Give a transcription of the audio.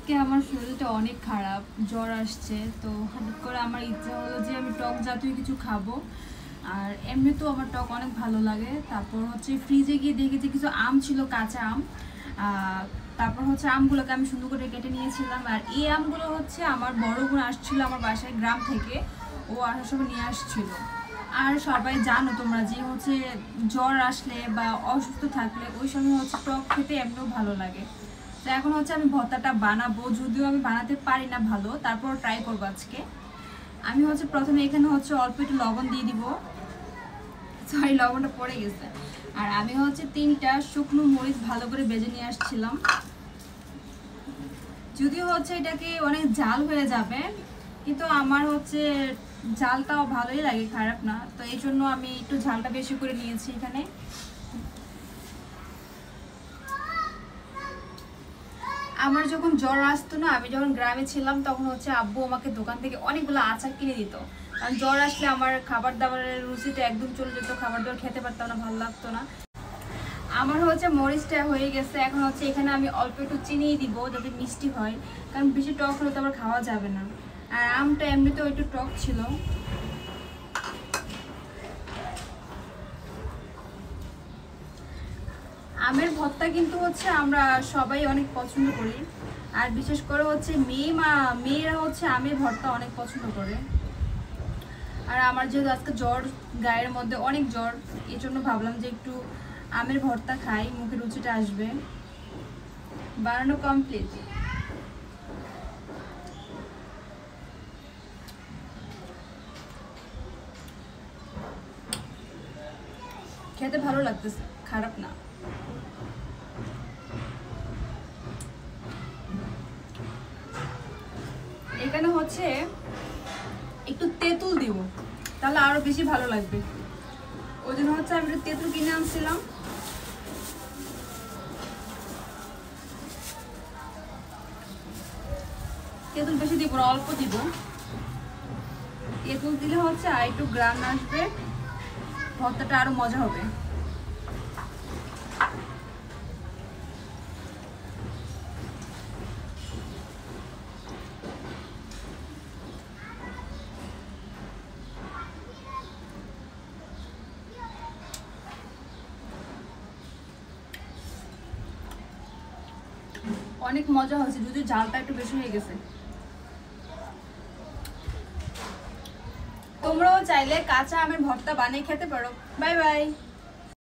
আজকে আমার শরীরটা অনেক খারাপ, জ্বর আসছে। তো হঠাৎ করে আমার ইচ্ছা হলো যে আমি টক জাতীয় কিছু খাবো। আর এমনিতেও আমার টক অনেক ভালো লাগে। তারপর হচ্ছে ফ্রিজে গিয়ে দেখি যে কিছু আম ছিল, কাঁচা আম। তারপর হচ্ছে আমগুলোকে আমি সুন্দর করে কেটে নিয়েছিলাম। আর এই আমগুলো হচ্ছে আমার বড় বোন আসছিল আমার বাসায় গ্রাম থেকে, ও আসার সময় নিয়ে আসছিল। আর সবাই জানো তোমরা যে হচ্ছে জ্বর আসলে বা অসুস্থ থাকলে ওই সময় হচ্ছে টক খেতে এমনিও ভালো লাগে। তো এখন হচ্ছে আমি ভর্তাটা বানাবো, যদিও আমি বানাতে পারি না ভালো, তারপর ট্রাই করবো আজকে। আমি হচ্ছে প্রথমে এখানে হচ্ছে অল্প একটু লবণ দিয়ে দিব, সরি লবণটা পড়ে গেছে। আর আমি হচ্ছে 3টা শুকনো মরিচ ভালো করে ভেজে নিয়ে আসছিলাম। যদিও হচ্ছে এটাকে অনেক ঝাল হয়ে যাবে, কিন্তু আমার হচ্ছে ঝালটাও ভালোই লাগে, খারাপ না। তো এই জন্য আমি একটু ঝালটা বেশি করে নিয়েছি এখানে। আমার যখন জ্বর আসতো না, আমি যখন গ্রামে ছিলাম, তখন হচ্ছে আব্বু আমাকে দোকান থেকে অনেকগুলো আচার কিনে দিত। কারণ জ্বর আসলে আমার খাবার দাবারের রুচিটা একদম চলে যেত, খাবার দাবার খেতে পারতাম না, ভালো লাগতো না। আমার হচ্ছে মরিচটা হয়ে গেছে। এখন হচ্ছে এখানে আমি অল্প একটু চিনি দিব যাতে মিষ্টি হয়, কারণ বেশি টক হলে তো আবার খাওয়া যাবে না। আর আমটা এমনিতেও একটু টক ছিল। আমের ভর্তা কিন্তু হচ্ছে আমরা সবাই অনেক পছন্দ করি। আর বিশেষ করে হচ্ছে মেয়েরা হচ্ছে আমের ভর্তা অনেক পছন্দ করে। আর আমার যেহেতু আজকে জ্বর, গায়ের মধ্যে অনেক জ্বর, এই জন্য ভাবলাম যে একটু আমের ভর্তা খাই, মুখে রুচিটা আসবে। বানানো কমপ্লিট। খেতে ভালো লাগতেছে, খারাপ না। এখানে হচ্ছে একটু তেঁতুল দিব, তাহলে আরো বেশি ভালো লাগবে। ওই জন্য হচ্ছে আমি একটু তেঁতুল কিনে আনছিলাম। তেঁতুল বেশি দিব না, অল্প দিব। তেঁতুল দিলে হচ্ছে আর একটু গ্রান আসবে, ভর্তাটা আরো মজা হবে। অনেক মজা হয়েছে, যদিও ঝালটা একটু বেশি হয়ে গেছে। তোমরাও চাইলে কাঁচা আমের ভর্তা বানিয়ে খেতে পারো। Bye bye.